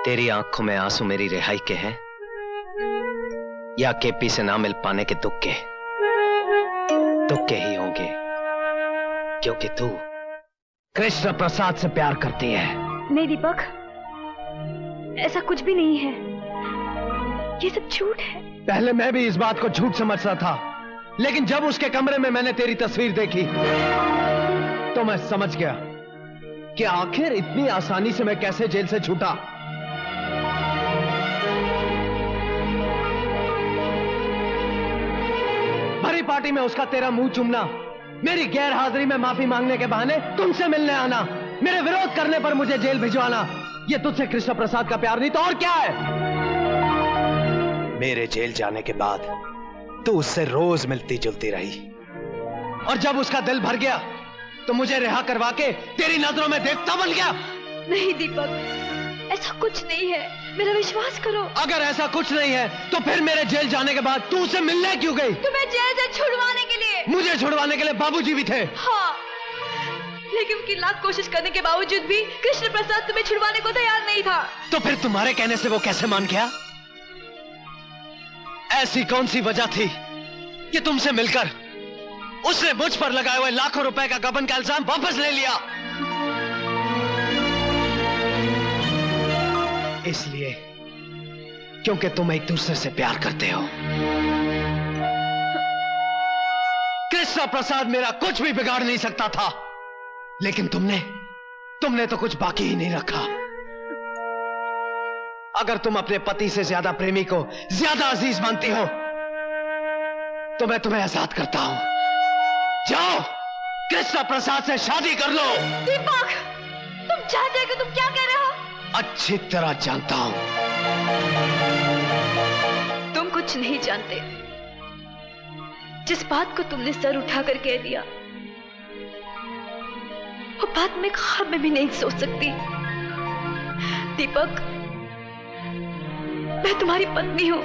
तेरी आंखों में आंसू मेरी रिहाई के हैं या केपी से ना मिल पाने के दुख के? दुख के ही होंगे, क्योंकि तू कृष्ण प्रसाद से प्यार करती है। नहीं दीपक, ऐसा कुछ भी नहीं है, ये सब झूठ है। पहले मैं भी इस बात को झूठ समझता था, लेकिन जब उसके कमरे में मैंने तेरी तस्वीर देखी तो मैं समझ गया कि आखिर इतनी आसानी से मैं कैसे जेल से छूटा। भरी पार्टी में उसका तेरा मुंह चूमना, मेरी गैर हाजिरी में माफी मांगने के बहाने तुमसे मिलने आना, मेरे विरोध करने पर मुझे जेल भिजवाना, ये तुझसे कृष्ण प्रसाद का प्यार नहीं तो और क्या है? मेरे जेल जाने के बाद तू उससे रोज मिलती जुलती रही, और जब उसका दिल भर गया तो मुझे रिहा करवा के तेरी नजरों में देवता बन गया। नहीं दीपक, ऐसा कुछ नहीं है, मेरा विश्वास करो। अगर ऐसा कुछ नहीं है तो फिर मेरे जेल जाने के बाद तू उसे मिलने क्यों गई? तुम्हें जेल से छुड़वाने के लिए। मुझे छुड़वाने के लिए बाबूजी भी थे। हाँ, लेकिन उनकी लाख कोशिश करने के बावजूद भी कृष्ण प्रसाद तुम्हें छुड़वाने को तैयार नहीं था। तो फिर तुम्हारे कहने से वो कैसे मान गया? ऐसी कौन सी वजह थी कि तुमसे मिलकर उसने मुझ पर लगाए हुए लाखों रुपए का गबन का इल्जाम वापस ले लिया? इसलिए क्योंकि तुम एक दूसरे से प्यार करते हो। कृष्ण प्रसाद मेरा कुछ भी बिगाड़ नहीं सकता था, लेकिन तुमने तो कुछ बाकी ही नहीं रखा। अगर तुम अपने पति से ज्यादा प्रेमी को ज्यादा अजीज मानती हो तो मैं तुम्हें आजाद करता हूं। जाओ, कृष्ण प्रसाद से शादी कर लो। दीपक, तुम जानते हो कि तुम क्या कह रहे हो? अच्छी तरह जानता हूं। तुम कुछ नहीं जानते। जिस बात को तुमने सर उठाकर कह दिया, वो बात मैं ख्वाब में भी नहीं सोच सकती। दीपक, मैं तुम्हारी पत्नी हूं,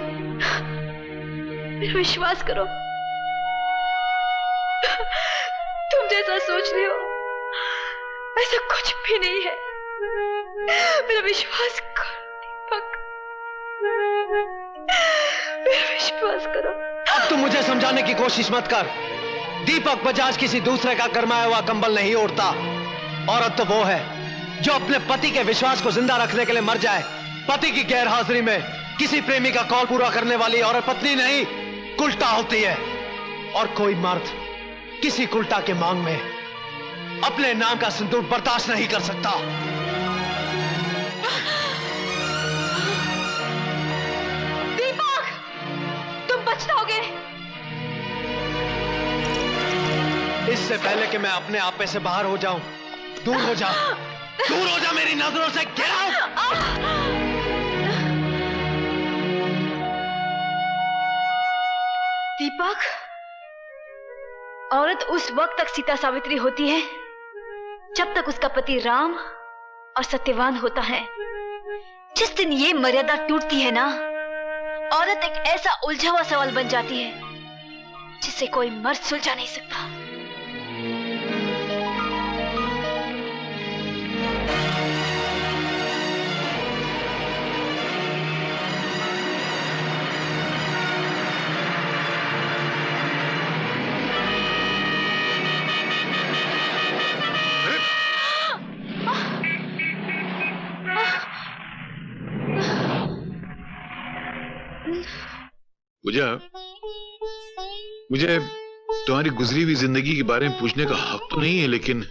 मेरा विश्वास करो। तुम जैसा सोच रहे हो ऐसा कुछ भी नहीं है, मेरा विश्वास करो दीपक, मेरा विश्वास करो। अब तुम मुझे समझाने की कोशिश मत कर। दीपक बजाज किसी दूसरे का गरमाया हुआ कंबल नहीं ओढ़ता। औरत तो वो है जो अपने पति के विश्वास को जिंदा रखने के लिए मर जाए। पति की गैर हाजिरी में किसी प्रेमी का कॉल पूरा करने वाली औरत पत्नी नहीं, कुल्टा होती है। और कोई मर्द किसी कुल्टा के मांग में अपने नाम का सिंदूर बर्दाश्त नहीं कर सकता। दीपक, तुम बच जाओगे। इससे पहले कि मैं अपने आपे से बाहर हो जाऊं, दूर हो जा, दूर हो जा मेरी नजरों से। Get out. दीपक, औरत उस वक्त तक सीता सावित्री होती है जब तक उसका पति राम और सत्यवान होता है। जिस दिन ये मर्यादा टूटती है ना, औरत एक ऐसा उलझा हुआ सवाल बन जाती है जिसे कोई मर्द सुलझा नहीं सकता। पूजा, मुझे तुम्हारी गुजरी हुई जिंदगी के बारे में पूछने का हक तो नहीं है, लेकिन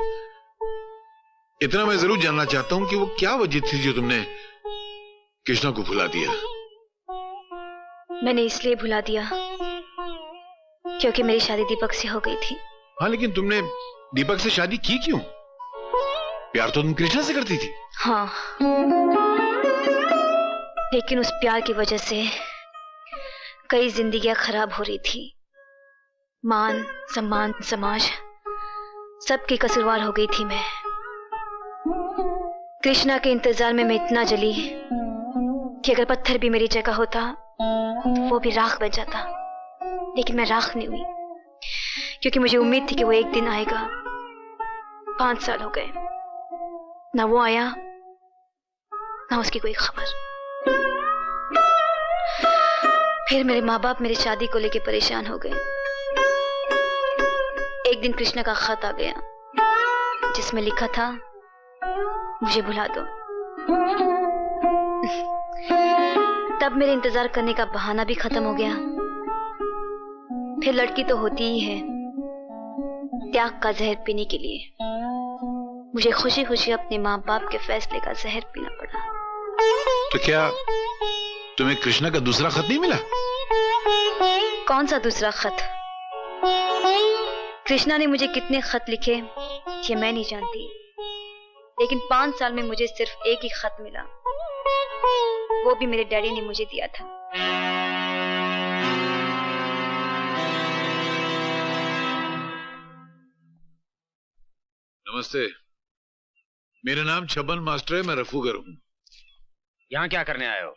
इतना मैं जरूर जानना चाहता हूं कि वो क्या वजह थी जो तुमने कृष्णा को भुला दिया। मैंने इसलिए भुला दिया क्योंकि मेरी शादी दीपक से हो गई थी। हाँ, लेकिन तुमने दीपक से शादी की क्यों? प्यार तो तुम कृष्णा से करती थी। हाँ, लेकिन उस प्यार की वजह से कई जिंदगियां खराब हो रही थी। मान सम्मान समाज सबकी कसूरवार हो गई थी मैं। कृष्णा के इंतजार में मैं इतना जली कि अगर पत्थर भी मेरी जगह होता तो वो भी राख बन जाता। लेकिन मैं राख नहीं हुई क्योंकि मुझे उम्मीद थी कि वो एक दिन आएगा। 5 साल हो गए, ना वो आया ना उसकी कोई खबर। फिर मेरे माँ बाप मेरी शादी को लेकर परेशान हो गए। एक दिन कृष्णा का खत आ गया जिसमें लिखा था, मुझे भुला दो। तब मेरे इंतजार करने का बहाना भी खत्म हो गया। फिर लड़की तो होती ही है त्याग का जहर पीने के लिए। मुझे खुशी खुशी अपने माँ बाप के फैसले का जहर पीना पड़ा। तो क्या तुम्हें कृष्णा का दूसरा खत नहीं मिला? कौन सा दूसरा खत? कृष्णा ने मुझे कितने खत लिखे ये मैं नहीं जानती, लेकिन 5 साल में मुझे सिर्फ एक ही खत मिला। वो भी मेरे डैडी ने मुझे दिया था। नमस्ते, मेरा नाम छबन मास्टर है, मैं रफूगर हूँ। यहाँ क्या करने आए हो?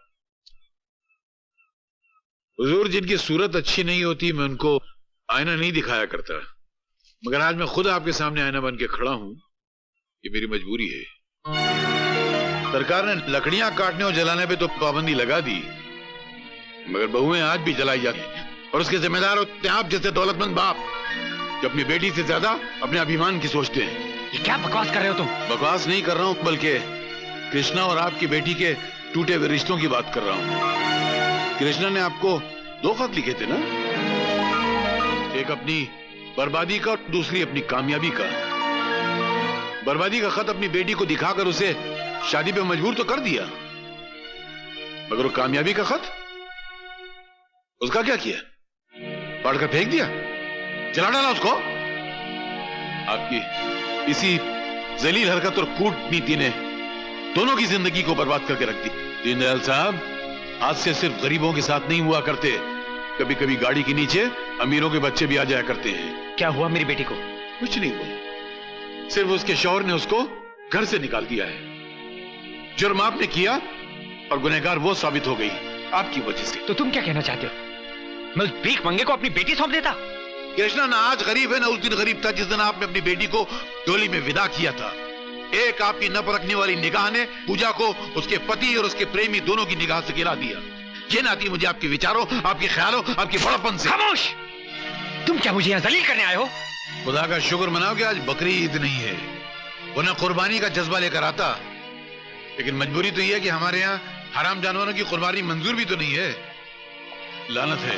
हुजूर, जिनकी सूरत अच्छी नहीं होती मैं उनको आईना नहीं दिखाया करता, मगर आज मैं खुद आपके सामने आईना बन के खड़ा हूँ। ये मेरी मजबूरी है। सरकार ने लकड़ियां काटने और जलाने पे तो पाबंदी लगा दी, मगर बहुएं आज भी जलाई जाती हैं, और उसके जिम्मेदार होते हैं आप जैसे दौलतमंद बाप, जो अपनी बेटी से ज्यादा अपने अभिमान की सोचते हैं। ये क्या बकवास कर रहे हो तुम? बकवास नहीं कर रहा हूँ, बल्कि कृष्णा और आपकी बेटी के टूटे हुए रिश्तों की बात कर रहा हूँ। कृष्णा ने आपको 2 खत लिखे थे ना, एक अपनी बर्बादी का और दूसरी अपनी कामयाबी का। बर्बादी का खत अपनी बेटी को दिखाकर उसे शादी पे मजबूर तो कर दिया, मगर वो कामयाबी का खत, उसका क्या किया? पढ़कर फेंक दिया, जला डाला उसको। आपकी इसी जलील हरकत और कूटनीति ने दोनों की जिंदगी को बर्बाद करके रख दी। दीनदयाल साहब, आज से सिर्फ गरीबों के साथ नहीं हुआ करते, कभी कभी गाड़ी के नीचे अमीरों के बच्चे भी आ जाया करते हैं। क्या हुआ मेरी बेटी को? कुछ नहीं हुआ, सिर्फ उसके शौहर ने उसको घर से निकाल दिया है। जुर्म आपने किया और गुनहगार वो साबित हो गई आपकी वजह से। तो तुम क्या कहना चाहते हो? मैं उस भीख मंगे को अपनी बेटी सौंप देता? कृष्णा ना आज गरीब है ना उस दिन गरीब था जिस दिन आपने अपनी बेटी को डोली में विदा किया था। एक आपकी न परखने वाली निगाह ने पूजा को उसके पति और उसके प्रेमी दोनों की निगाह से गिरा दिया। ये नाती मुझे आपके विचारों, आपके ख्यालों, आपकी बड़प्पन से। खामोश! तुम क्या मुझे यहाँ जलील करने आए हो? खुदा का शुक्र मनाओ कि आज बकरी ईद नहीं है, वरना कुर्बानी का जज्बा लेकर आता। लेकिन मजबूरी तो यह है कि हमारे यहाँ हराम जानवरों की कुर्बानी मंजूर भी तो नहीं है। लानत है।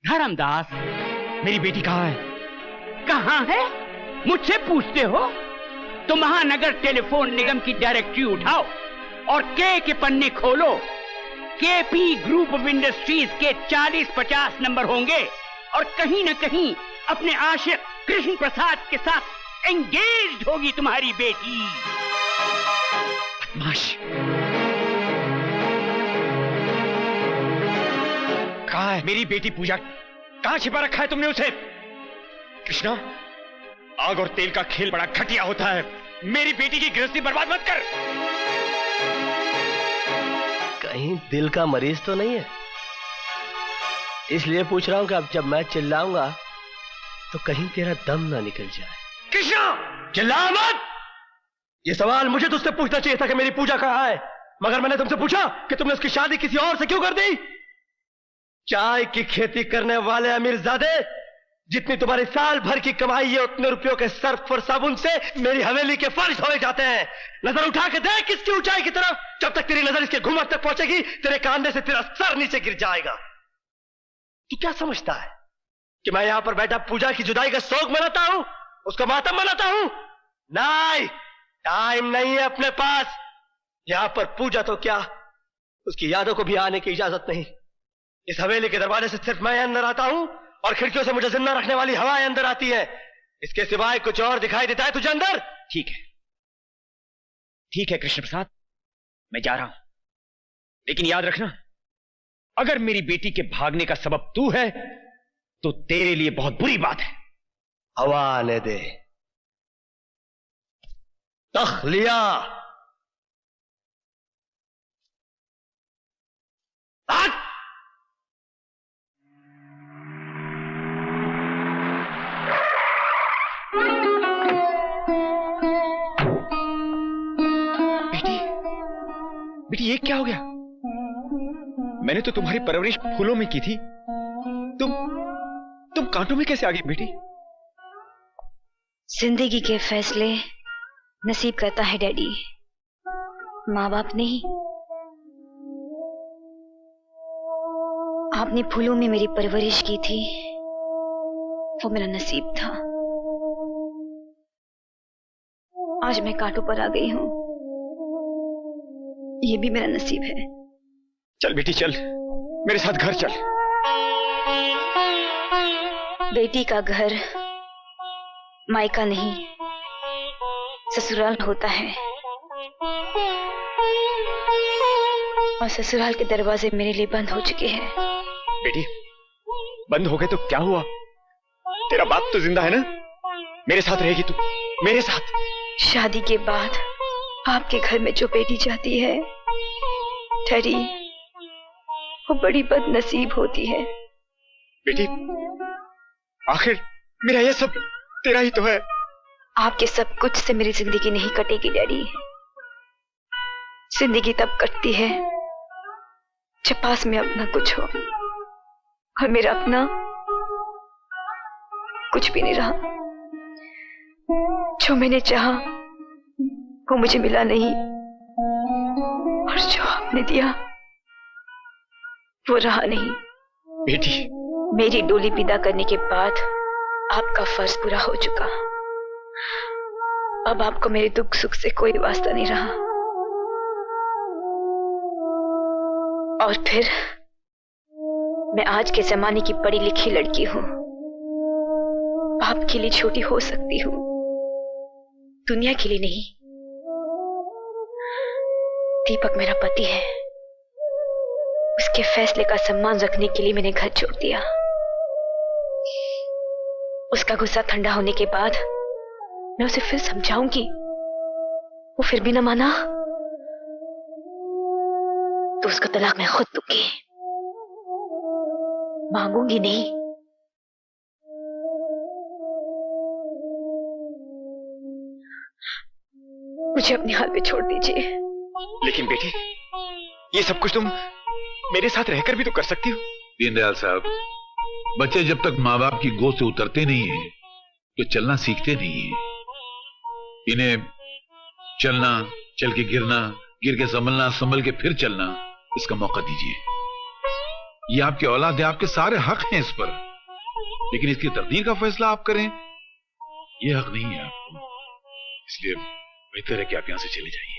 धर्मदास, मेरी बेटी कहाँ है? कहाँ है मुझसे पूछते हो? तो महानगर टेलीफोन निगम की डायरेक्टरी उठाओ और के पन्ने खोलो। केपी ग्रुप ऑफ इंडस्ट्रीज के 40-50 नंबर होंगे और कहीं न कहीं अपने आशिक कृष्ण प्रसाद के साथ एंगेज्ड होगी तुम्हारी बेटी। बदमाश! कहाँ है मेरी बेटी पूजा? कहाँ छिपा रखा है तुमने उसे? कृष्णा, आग और तेल का खेल बड़ा घटिया होता है। मेरी बेटी की गृहस्थी बर्बाद मत कर। कहीं दिल का मरीज तो नहीं है? इसलिए पूछ रहा हूं कि अब जब मैं चिल्लाऊंगा तो कहीं तेरा दम ना निकल जाए। कृष्णा, चिल्ला मत! ये सवाल मुझे तुझसे पूछना चाहिए था कि मेरी पूजा कहाँ है, मगर मैंने तुमसे पूछा कि तुमने उसकी शादी किसी और से क्यों कर दी? चाय की खेती करने वाले अमीरजादे, जितनी तुम्हारी साल भर की कमाई है उतने रुपयों के सर्फ और साबुन से मेरी हवेली के फर्श धोए जाते हैं। नजर उठा के देख इसकी ऊंचाई की तरफ। जब तक तेरी नजर इसके घुमट तक पहुंचेगी तेरे कांधे से तेरा सर नीचे गिर जाएगा। तू क्या समझता है कि मैं यहां पर बैठा पूजा की जुदाई का शोक मनाता हूं, उसका मातम मनाता हूं? नहीं, टाइम नहीं है अपने पास। यहां पर पूजा तो क्या, उसकी यादों को भी आने की इजाजत नहीं। इस हवेली के दरवाजे से सिर्फ मैं अंदर आता हूं और खिड़कियों से मुझे जिंदा रखने वाली हवाएं अंदर आती है। इसके सिवाय कुछ और दिखाई देता है तुझे अंदर? ठीक है, ठीक है कृष्ण प्रसाद, मैं जा रहा हूं, लेकिन याद रखना, अगर मेरी बेटी के भागने का सबब तू है तो तेरे लिए बहुत बुरी बात है। हवा आने दे। तखलिया। Hmm. बेटी ये क्या हो गया? मैंने तो तुम्हारी परवरिश फूलों में की थी, तुम कांटों में कैसे आ गई बेटी? जिंदगी के फैसले नसीब करता है डैडी, माँ बाप नहीं। आपने फूलों में मेरी परवरिश की थी, वो मेरा नसीब था। आज मैं कांटों पर आ गई हूं, ये भी मेरा नसीब है। चल बेटी चल, मेरे साथ घर चल। बेटी का घर मायका नहीं, ससुराल होता है, और ससुराल के दरवाजे मेरे लिए बंद हो चुके हैं। बेटी बंद हो गए तो क्या हुआ? तेरा बाप तो जिंदा है ना? मेरे साथ रहेगी तू, मेरे साथ। शादी के बाद आपके घर में जो बेटी जाती है डैडी, वो बड़ी बदनसीब होती है। बेटी आखिर मेरा ये सब तेरा ही तो है। आपके सब कुछ से मेरी जिंदगी नहीं कटेगी डैडी। जिंदगी तब कटती है जब पास में अपना कुछ हो, और मेरा अपना कुछ भी नहीं रहा। जो मैंने चाहा वो मुझे मिला नहीं, और जो आपने दिया वो रहा नहीं। बेटी मेरी डोली विदा करने के बाद आपका फर्ज पूरा हो चुका। अब आपको मेरे दुख सुख से कोई वास्ता नहीं रहा। और फिर मैं आज के जमाने की पढ़ी लिखी लड़की हूं, आपके लिए छोटी हो सकती हूं, दुनिया के लिए नहीं। दीपक मेरा पति है, उसके फैसले का सम्मान रखने के लिए मैंने घर छोड़ दिया। उसका गुस्सा ठंडा होने के बाद मैं उसे फिर समझाऊंगी, वो फिर भी न माना तो उसका तलाक मैं खुद दूंगी, मांगूंगी नहीं। मुझे अपने हाल पे छोड़ दीजिए। लेकिन बेटी ये सब कुछ तुम मेरे साथ रहकर भी तो कर सकती हो। दीनदयाल साहब, बच्चे जब तक माँ बाप की गोद से उतरते नहीं है तो चलना सीखते नहीं है। इन्हें चलना, चल के गिरना, गिर के संभलना, संभल के फिर चलना, इसका मौका दीजिए। ये आपकी औलाद है, आपके सारे हक हैं इस पर, लेकिन इसकी तकदीर का फैसला आप करें, ये हक नहीं है आपको। इसलिए बेहतर है कि आप यहां से चले जाइए।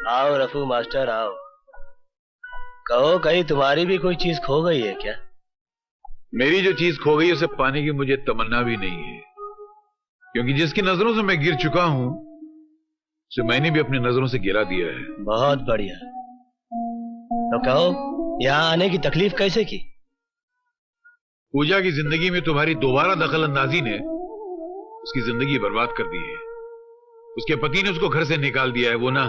आओ रफू मास्टर आओ। कहो कहीं तुम्हारी भी कोई चीज खो गई है क्या? मेरी जो चीज खो गई उसे पाने की मुझे तमन्ना भी नहीं है, क्योंकि जिसकी नजरों से मैं गिर चुका हूं उसे मैंने भी अपनी नजरों से गिरा दिया है। बहुत बढ़िया। तो कहो यहाँ आने की तकलीफ कैसे की? पूजा की जिंदगी में तुम्हारी दोबारा दखल अंदाजी ने उसकी जिंदगी बर्बाद कर दी है। उसके पति ने उसको घर से निकाल दिया है। वो ना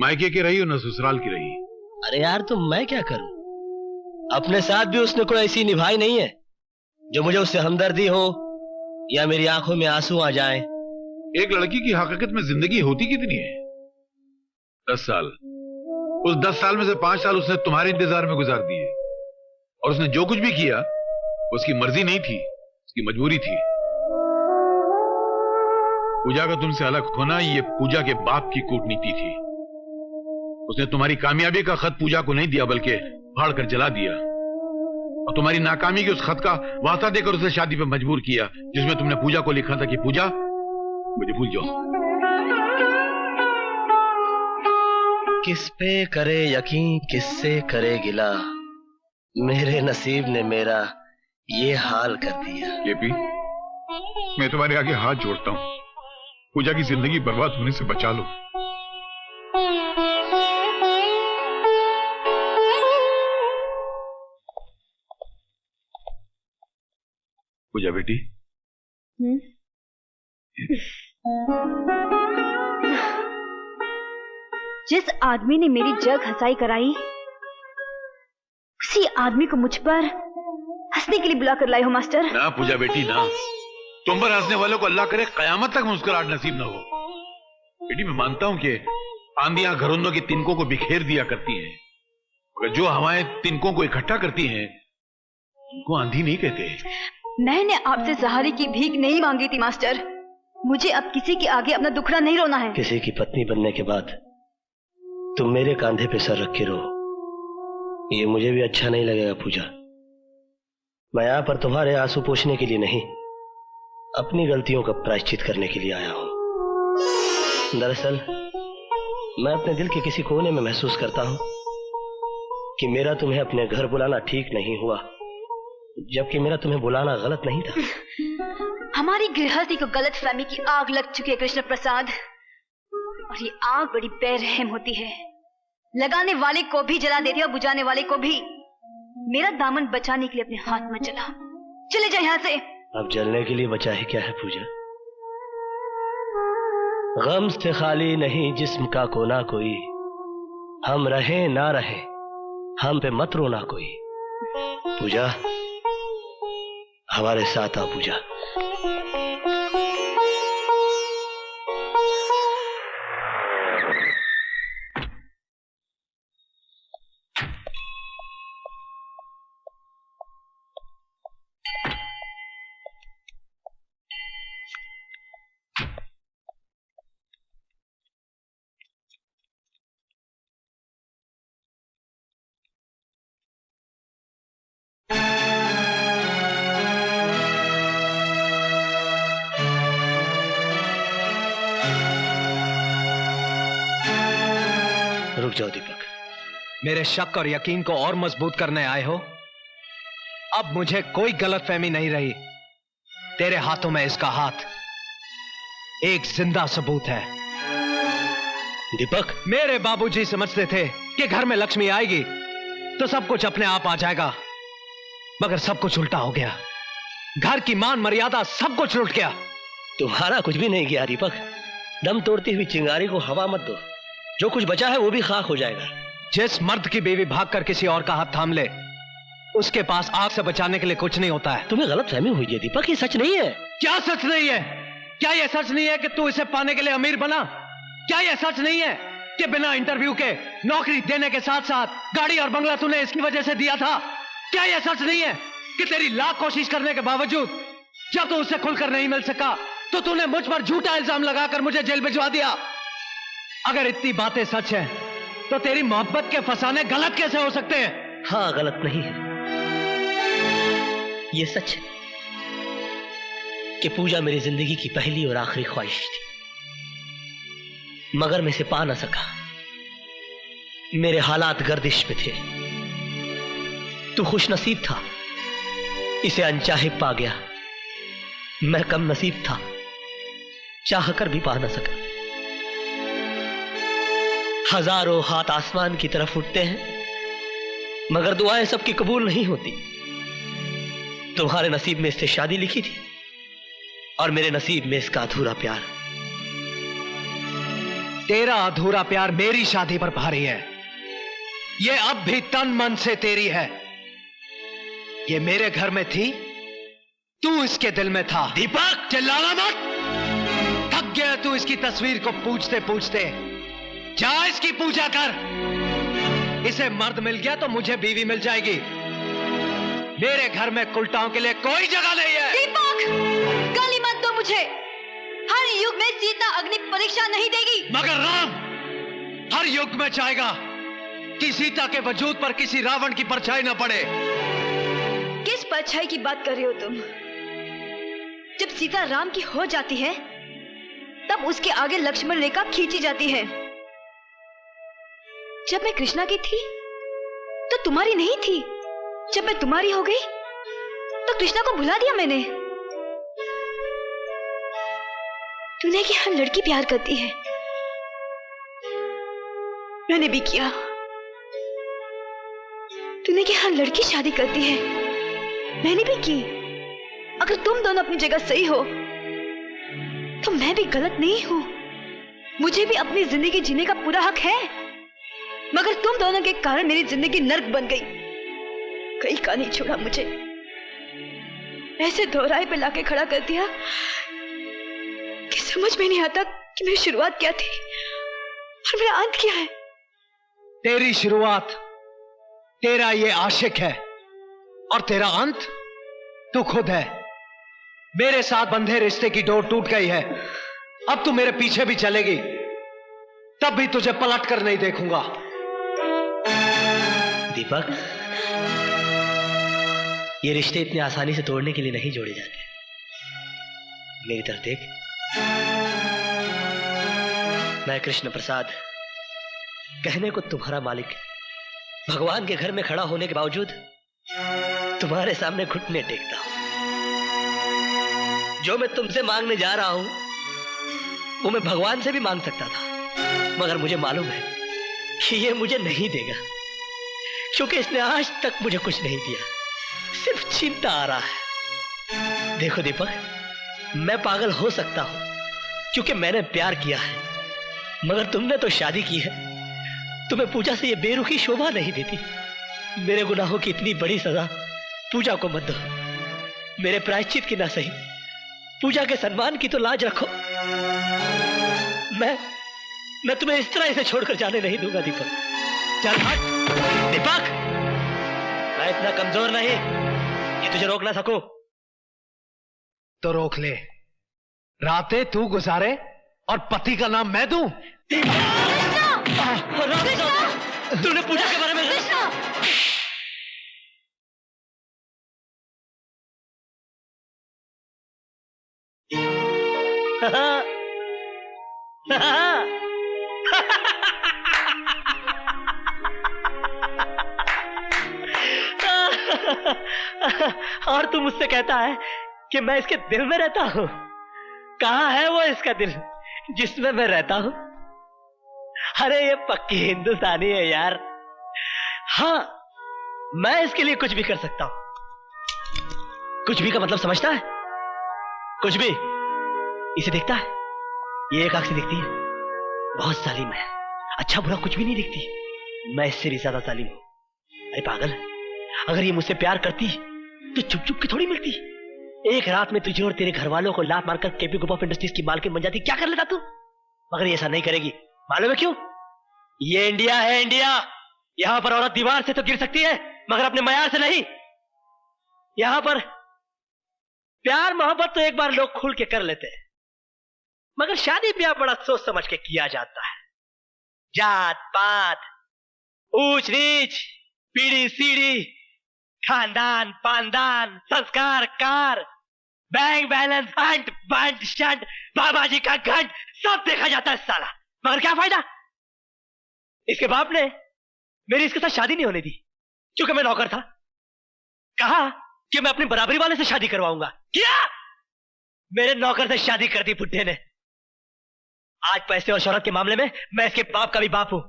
मायके की रही और ना ससुराल की रही। अरे यार तो मैं क्या करूं? अपने साथ भी उसने कोई ऐसी निभाई नहीं है जो मुझे उससे हमदर्दी हो या मेरी आंखों में आंसू आ जाए। एक लड़की की हकीकत में जिंदगी होती कितनी है? 10 साल। उस 10 साल में से 5 साल उसने तुम्हारे इंतजार में गुजार दिए, और उसने जो कुछ भी किया उसकी मर्जी नहीं थी, उसकी मजबूरी थी। पूजा का तुमसे अलग होना ये पूजा के बाप की कूटनीति थी। उसने तुम्हारी कामयाबी का खत पूजा को नहीं दिया बल्कि फाड़ कर जला दिया, और तुम्हारी नाकामी के उस खत का वास्ता देकर उसे शादी पर मजबूर किया जिसमें तुमने पूजा को लिखा था कि पूजा मुझे भूल जाओ। किस पे करे यकीन, किससे करे गिला, मेरे नसीब ने मेरा ये हाल कर दिया। केपी, मैं तुम्हारे आगे हाथ जोड़ता हूं, पूजा की जिंदगी बर्बाद होने से बचा लो। पूजा बेटी। जिस आदमी ने मेरी जग हंसाई कराई, उसी आदमी को मुझ पर हंसने के लिए बुला कर लाए हो मास्टर। ना पूजा बेटी ना, तुम पर हंसने वालों को अल्लाह करे कयामत तक मुस्कुराहट नसीब ना हो। बेटी मैं मानता हूं कि आंधियां घरौंदों की तिनकों को बिखेर दिया करती हैं, मगर जो हवाएं तिनकों को इकट्ठा करती हैं उनको आंधी नहीं कहते। मैंने आपसे सहारे की भीख नहीं मांगी थी मास्टर। मुझे अब किसी के आगे अपना दुखड़ा नहीं रोना है। किसी की पत्नी बनने के बाद तुम मेरे कांधे पे सर रख के रो, ये मुझे भी अच्छा नहीं लगेगा पूजा। मैं यहाँ पर तुम्हारे आंसू पोंछने के लिए नहीं, अपनी गलतियों का प्रायश्चित करने के लिए आया हूं। दरअसल मैं अपने दिल के किसी कोने में महसूस करता हूं कि मेरा तुम्हें अपने घर बुलाना ठीक नहीं हुआ, जबकि मेरा तुम्हें बुलाना गलत नहीं था। हमारी गृहस्थी को गलत फहमी की आग लग चुकी है कृष्ण प्रसाद, और ये आग बड़ी बेरहम होती है, लगाने वाले को भी जला देती है और बुझाने वाले को भी। मेरा दामन बचाने के लिए अपने हाथ में चला, चले जाए यहाँ से। अब जलने के लिए बचा है क्या है पूजा? गम से खाली नहीं जिस्म का कोना कोई, हम रहे ना रहे हम पे मत रोना कोई। पूजा हमारे साथ आ पूजा। रुक जाओ दीपक, मेरे शक और यकीन को और मजबूत करने आए हो। अब मुझे कोई गलतफहमी नहीं रही। तेरे हाथों में इसका हाथ एक जिंदा सबूत है। दीपक, मेरे बाबूजी समझते थे कि घर में लक्ष्मी आएगी तो सब कुछ अपने आप आ जाएगा, मगर सब कुछ उल्टा हो गया। घर की मान मर्यादा सब कुछ लुट गया। तुम्हारा कुछ भी नहीं गया दीपक। दम तोड़ती हुई चिंगारी को हवा मत दो, जो कुछ बचा है वो भी खाक हो जाएगा। जिस मर्द की बीवी भागकर किसी और का हाथ थाम ले, उसके पास आग से बचाने के लिए कुछ नहीं होता है। तुम्हें गलतफहमी हुई है दीपक, ये सच नहीं है। क्या सच नहीं है? क्या यह सच नहीं है कि तू इसे पाने के लिए अमीर बना? क्या यह सच नहीं है कि बिना इंटरव्यू के नौकरी देने के साथ साथ गाड़ी और बंगला तूने इसकी वजह से दिया था? क्या यह सच नहीं है कि तेरी लाख कोशिश करने के बावजूद जब तू उससे खुलकर नहीं मिल सका तो तूने मुझ पर झूठा इल्जाम लगाकर मुझे जेल भिजवा दिया? अगर इतनी बातें सच हैं, तो तेरी मोहब्बत के फसाने गलत कैसे हो सकते हैं? हाँ, गलत नहीं है। ये सच है कि पूजा मेरी जिंदगी की पहली और आखिरी ख्वाहिश थी, मगर मैं इसे पा ना सका। मेरे हालात गर्दिश में थे। तू खुश नसीब था, इसे अनचाहे पा गया। मैं कम नसीब था, चाह कर भी पा ना सका। हजारों हाथ आसमान की तरफ उठते हैं, मगर दुआएं सबकी कबूल नहीं होती। तुम्हारे नसीब में इससे शादी लिखी थी और मेरे नसीब में इसका अधूरा प्यार। तेरा अधूरा प्यार मेरी शादी पर भारी है। ये अब भी तन मन से तेरी है। ये मेरे घर में थी, तू इसके दिल में था। दीपक, चिल्लाना मत। थक गया तू इसकी तस्वीर को पूछते पूछते। जा इसकी पूजा कर। इसे मर्द मिल गया तो मुझे बीवी मिल जाएगी। मेरे घर में कुलटाओं के लिए कोई जगह नहीं है। दीपक, गाली मत दो मुझे। हर युग में सीता अग्नि परीक्षा नहीं देगी, मगर राम हर युग में चाहेगा कि सीता के वजूद पर किसी रावण की परछाई न पड़े। किस परछाई की बात कर रहे हो तुम? जब सीता राम की हो जाती है तब उसके आगे लक्ष्मण रेखा खींची जाती है। जब मैं कृष्णा की थी तो तुम्हारी नहीं थी। जब मैं तुम्हारी हो गई तो कृष्णा को भुला दिया मैंने। तूने कि हर लड़की प्यार करती है, मैंने भी किया। तूने कि हर लड़की शादी करती है, मैंने भी की। अगर तुम दोनों अपनी जगह सही हो तो मैं भी गलत नहीं हूं। मुझे भी अपनी जिंदगी जीने का पूरा हक है, मगर तुम दोनों के कारण मेरी जिंदगी नर्क बन गई। कहीं का नहीं छोड़ा मुझे। ऐसे दोहराए पे लाके खड़ा कर दिया कि समझ में नहीं आता कि मेरी शुरुआत क्या थी और मेरा अंत क्या है। तेरी शुरुआत तेरा ये आशिक है और तेरा अंत तू खुद है। मेरे साथ बंधे रिश्ते की डोर टूट गई है। अब तू मेरे पीछे भी चलेगी तब भी तुझे पलट कर नहीं देखूंगा। दीपक, ये रिश्ते इतनी आसानी से तोड़ने के लिए नहीं जोड़े जाते। मेरी तरफ देख, मैं कृष्ण प्रसाद, कहने को तुम्हारा मालिक, भगवान के घर में खड़ा होने के बावजूद तुम्हारे सामने घुटने टेकता हूं। जो मैं तुमसे मांगने जा रहा हूं वो मैं भगवान से भी मांग सकता था, मगर मुझे मालूम है कि ये मुझे नहीं देगा, क्योंकि इसने आज तक मुझे कुछ नहीं दिया, सिर्फ छीनता आ रहा है। देखो दीपक, मैं पागल हो सकता हूं क्योंकि मैंने प्यार किया है, मगर तुमने तो शादी की है। तुम्हें पूजा से ये बेरुखी शोभा नहीं देती। मेरे गुनाहों की इतनी बड़ी सजा पूजा को मत दो। मेरे प्रायश्चित की ना सही, पूजा के सम्मान की तो लाज रखो। मैं तुम्हें इस तरह इसे छोड़कर जाने नहीं दूंगा दीपक। चल हट दीपक, मैं इतना कमजोर नहीं कि तुझे रोक ना सकूं। तो रोक ले। रातें तू गुजारे और पति का नाम मैं दूं। तूने पूजा के बारे में और तू मुझसे कहता है कि मैं इसके दिल में रहता हूं। कहां है वो इसका दिल जिसमें मैं रहता हूं? अरे ये पक्की हिंदुस्तानी है यार। हाँ, मैं इसके लिए कुछ भी कर सकता हूं। कुछ भी का मतलब समझता है? कुछ भी। इसे देखता है, ये एक आंख से दिखती है, बहुत जालिम है, अच्छा बुरा कुछ भी नहीं दिखती। मैं इससे भी ज्यादा जालिम हूं। अरे पागल, अगर ये मुझसे प्यार करती तो चुप चुप के थोड़ी मिलती। एक रात में तुझे और तेरे घर वालों को लात मारकर केपी ग्रुप ऑफ इंडस्ट्रीज की मालकिन बन जाती, क्या कर लेता तू? मगर ये ऐसा नहीं करेगी। मालूम है क्यों? ये इंडिया है, इंडिया। यहां पर औरत दीवार से तो गिर सकती है, मगर अपने मयार से नहीं। यहां पर प्यार मोहब्बत तो एक बार लोग खुल के कर लेते हैं, मगर शादी ब्याह बड़ा सोच समझ के किया जाता है। जात पात, ऊंच नीच, पीढ़ी सीढ़ी, खानदान पानदान, संस्कार कार, बैंक बैलेंस, अंट बंट शंट, बाबा जी का घंट, सब देखा जाता है साला। मगर क्या फायदा? इसके बाप ने मेरी इसके साथ शादी नहीं होने दी, क्योंकि मैं नौकर था। कहा कि मैं अपनी बराबरी वाले से शादी करवाऊंगा। क्या? मेरे नौकर से शादी कर दी बुड्ढे ने। आज पैसे और शोहरत के मामले में मैं इसके बाप का भी बाप हूं।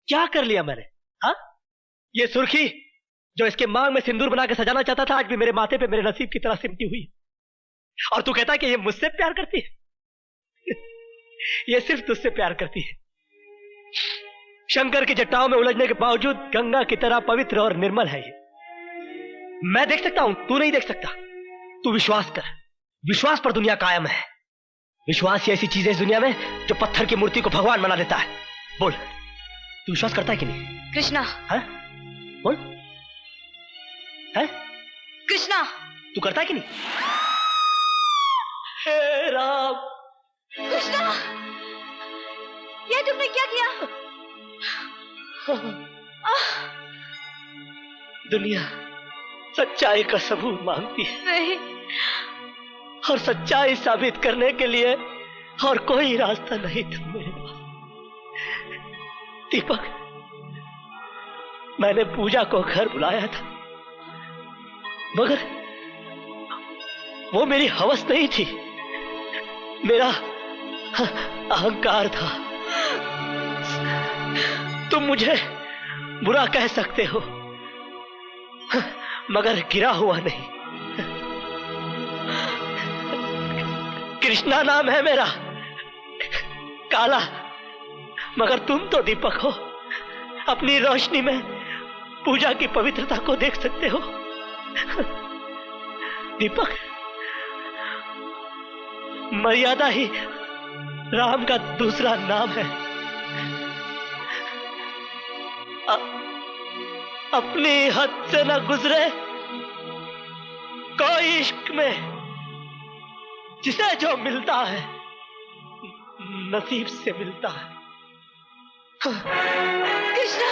क्या कर लिया मैंने? हाँ, ये सुर्खी जो इसके मांग में सिंदूर बना के सजाना चाहता था, आज भी मेरे माथे पे मेरे नसीब की तरह सिमटी हुई। और तू कहता है कि ये मुझसे प्यार करती है? ये सिर्फ तुझसे प्यार करती है। शंकर की जटाओं में उलझने के बावजूद गंगा की तरह पवित्र और निर्मल है ये। मैं देख सकता हूं, तू नहीं देख सकता। तू विश्वास कर, विश्वास पर दुनिया कायम है। विश्वास ही ऐसी चीज है इस दुनिया में जो पत्थर की मूर्ति को भगवान बना देता है। बोल, तू विश्वास करता है कि नहीं? कृष्णा। है? बोल, है? कृष्णा, तू करता है कि नहीं? हे राम। कृष्णा, ये तुमने क्या किया? दुनिया सच्चाई का सबूत मांगती है, नहीं। और सच्चाई साबित करने के लिए और कोई रास्ता नहीं था मेरे पास। दीपक, मैंने पूजा को घर बुलाया था, मगर वो मेरी हवस नहीं थी, मेरा अहंकार था। तुम मुझे बुरा कह सकते हो, मगर गिरा हुआ नहीं। कृष्णा नाम है मेरा, काला, मगर तुम तो दीपक हो। अपनी रोशनी में पूजा की पवित्रता को देख सकते हो। दीपक, मर्यादा ही राम का दूसरा नाम है। अपनी हद से न गुजरे कोई इश्क में, जिसे जो मिलता है नसीब से मिलता है। कृष्णा